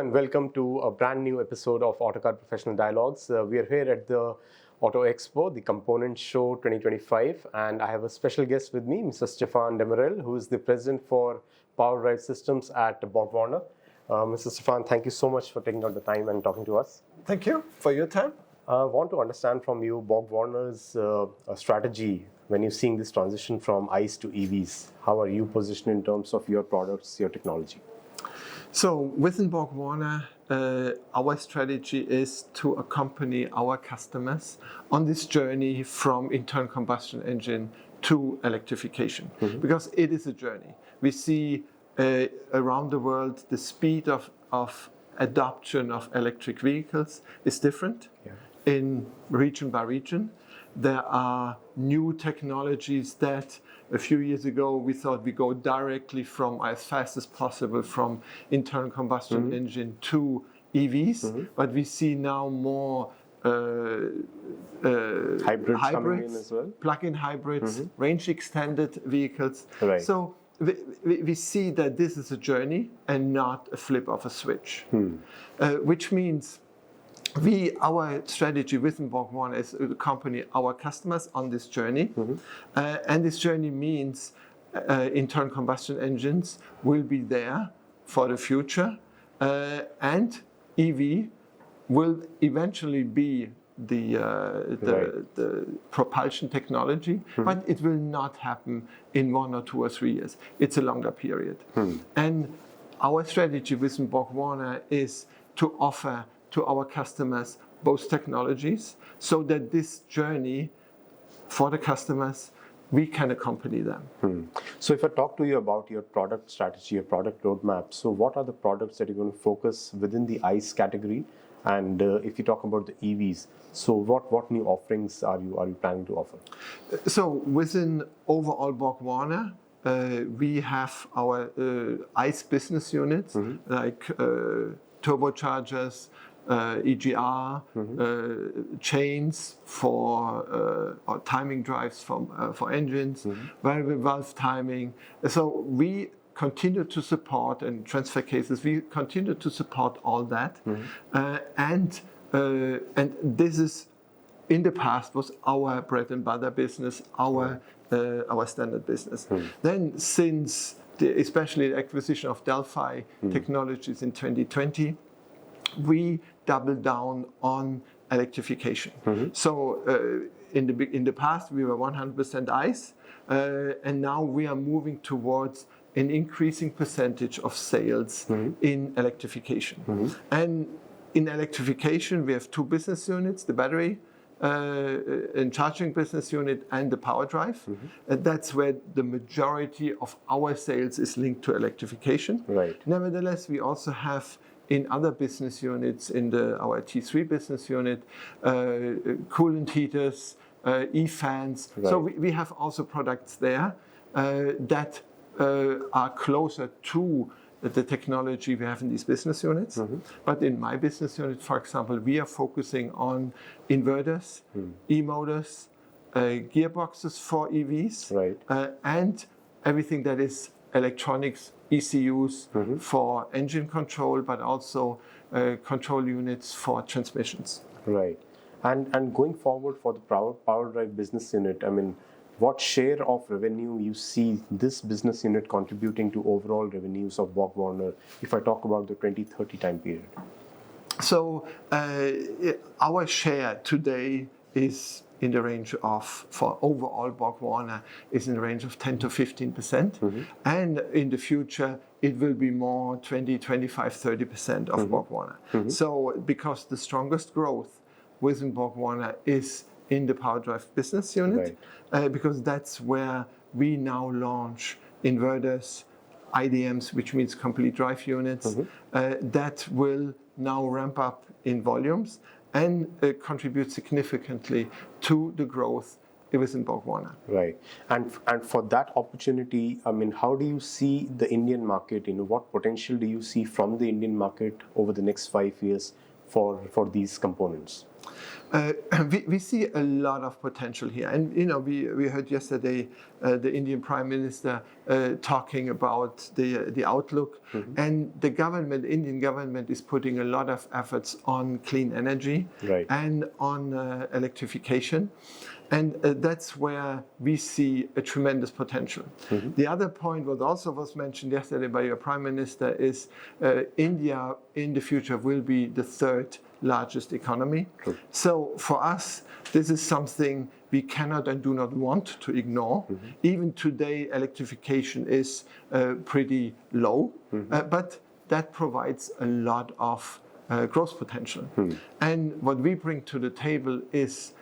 and welcome to a brand new episode of Autocar Professional Dialogues. We are here at the Auto Expo, the Component Show 2025, and I have a special guest with me, Mr. Stefan Demmerele, who is the President for PowerDrive Systems at BorgWarner. Mr. Stefan, thank you so much for taking out the time and talking to us. Thank you for your time. I want to understand from you BorgWarner's strategy when you're seeing this transition from ICE to EVs. How are you positioned in terms of your products, your technology? So within BorgWarner, our strategy is to accompany our customers on this journey from internal combustion engine to electrification, because it is a journey. We see around the world the speed of adoption of electric vehicles is different in region by region. There are new technologies that a few years ago we thought we go directly from as fast as possible from internal combustion engine to EVs, but we see now more Hybrids coming in as well? Plug-in hybrids, range extended vehicles. Right. So we see that this is a journey and not a flip of a switch, which means our strategy within BorgWarner is to accompany our customers on this journey, and this journey means internal combustion engines will be there for the future, and EV will eventually be the propulsion technology, but it will not happen in 1 or 2 or 3 years. It's a longer period, and our strategy within BorgWarner is to offer to our customers both technologies, so that this journey for the customers, we can accompany them. So if I talk to you about your product strategy, your product roadmap, so what are the products that you're going to focus within the ICE category? And if you talk about the EVs, so what new offerings are you planning to offer? So within overall BorgWarner, we have our ICE business units like turbochargers, EGR, chains for or timing drives for engines, variable valve timing. So we continue to support, and transfer cases, we continue to support all that. And this is, in the past, was our bread and butter business, our standard business. Then since especially the acquisition of Delphi Technologies in 2020, we doubled down on electrification. So in the past we were 100% ICE, and now we are moving towards an increasing percentage of sales in electrification. And in electrification we have 2 business units: the battery and charging business unit and the PowerDrive. That's where the majority of our sales is linked to electrification. Right. Nevertheless, we also have in other business units, in our T3 business unit, coolant heaters, e-fans. Right. So we have also products there that are closer to the technology we have in these business units. But in my business unit, for example, we are focusing on inverters, e-motors, gearboxes for EVs, and everything that is electronics, ECUs for engine control, but also control units for transmissions. Right. And going forward for the PowerDrive business unit, I mean, what share of revenue you see this business unit contributing to overall revenues of BorgWarner, if I talk about the 2030 time period? So our share today is in the range of, for overall BorgWarner, is in the range of 10 to 15%. And in the future, it will be more 20, 25, 30% of BorgWarner. So because the strongest growth within BorgWarner is in the PowerDrive business unit, because that's where we now launch inverters, IDMs, which means complete drive units, that will now ramp up in volumes and contribute significantly to the growth within BorgWarner. Right. And for that opportunity, I mean, how do you see the Indian market? What potential do you see from the Indian market over the next 5 years for these components? We see a lot of potential here, and we heard yesterday the Indian Prime Minister talking about the outlook, and the Indian government is putting a lot of efforts on clean energy and on electrification, and that's where we see a tremendous potential. The other point what also was mentioned yesterday by your Prime Minister is India in the future will be the third largest economy. So for us, this is something we cannot and do not want to ignore. Even today, electrification is pretty low, but that provides a lot of growth potential. And what we bring to the table is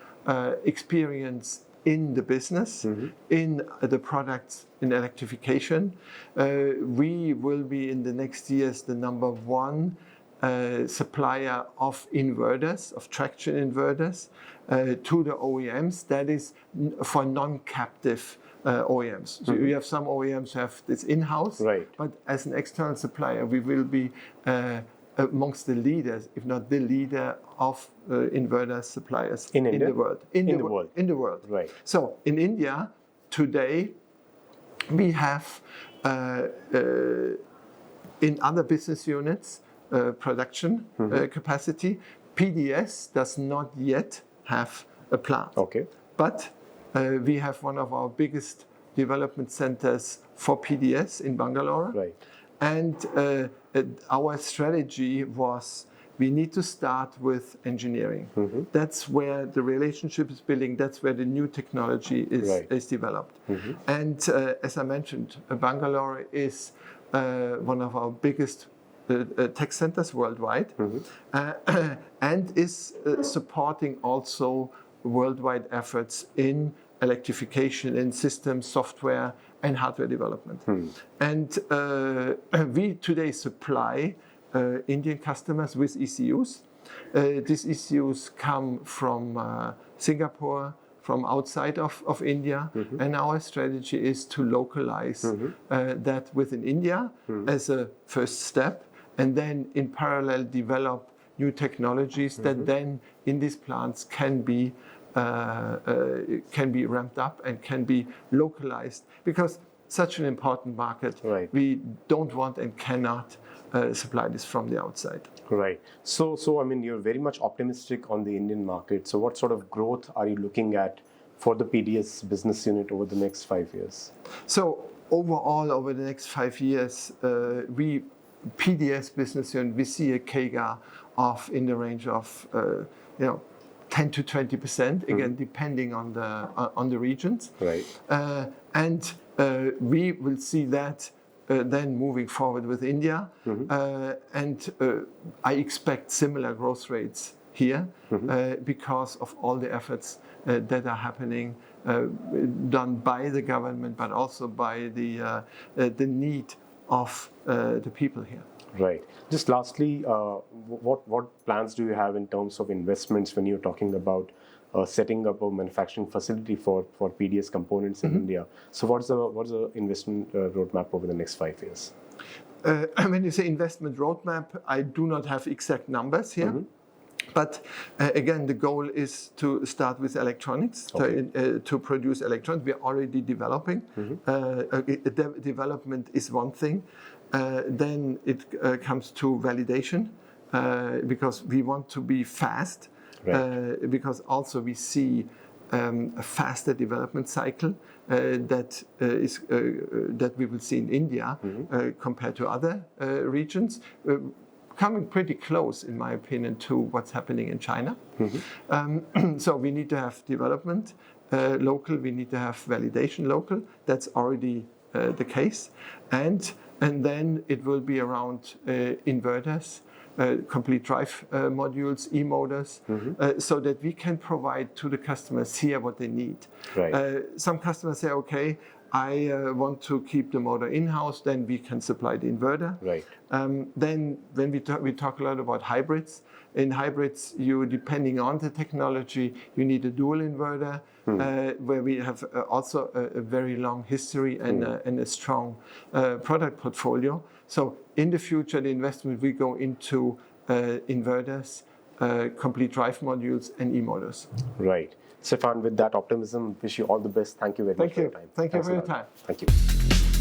experience in the business, in the products in electrification. We will be in the next years the number one supplier of inverters, of traction inverters, to the OEMs. That is for non-captive OEMs. So we have some OEMs who have this in-house, but as an external supplier, we will be amongst the leaders, if not the leader of inverter suppliers in the world. In the world. Right. So in India today, we have in other business units production capacity. PDS does not yet have a plant. But we have one of our biggest development centers for PDS in Bangalore. And our strategy was we need to start with engineering. That's where the relationship is building. That's where the new technology is developed. And as I mentioned, Bangalore is one of our biggest tech centers worldwide, and is supporting also worldwide efforts in electrification, in system, software, and hardware development. And we today supply Indian customers with ECUs. These ECUs come from Singapore, from outside of India, and our strategy is to localize that within India as a first step, and then in parallel develop new technologies that then in these plants can be ramped up and can be localized, because such an important market, we don't want and cannot supply this from the outside. Right. So I mean, you're very much optimistic on the Indian market. So what sort of growth are you looking at for the PDS business unit over the next 5 years? So overall, over the next 5 years, PDS business unit, we see a CAGR of in the range of 10 to 20%, again depending on the regions. And we will see that then moving forward with India, and I expect similar growth rates here because of all the efforts that are happening, done by the government, but also by the need of the people here. Right. Just lastly, what plans do you have in terms of investments when you're talking about setting up a manufacturing facility for PDS components in India? So what's the investment roadmap over the next 5 years? When you say investment roadmap, I do not have exact numbers here. But again, the goal is to start with electronics, to produce electronics. We are already developing. Development is one thing. Then it comes to validation, because we want to be fast, because also we see a faster development cycle that we will see in India compared to other regions. Coming pretty close, in my opinion, to what's happening in China. So we need to have development local, we need to have validation local. That's already the case. And then it will be around inverters, complete drive modules, e-motors, so that we can provide to the customers here what they need. Some customers say, okay, I want to keep the motor in-house, then we can supply the inverter. Then when we talk a lot about hybrids. In hybrids, depending on the technology, you need a dual inverter, where we have also a very long history and a strong product portfolio. So in the future, the investment will go into inverters complete drive modules and e-motors. Right. Stefan, with that optimism, wish you all the best. Thank you very much for your time. Thank you Thanks for a your lot. time. Thank you.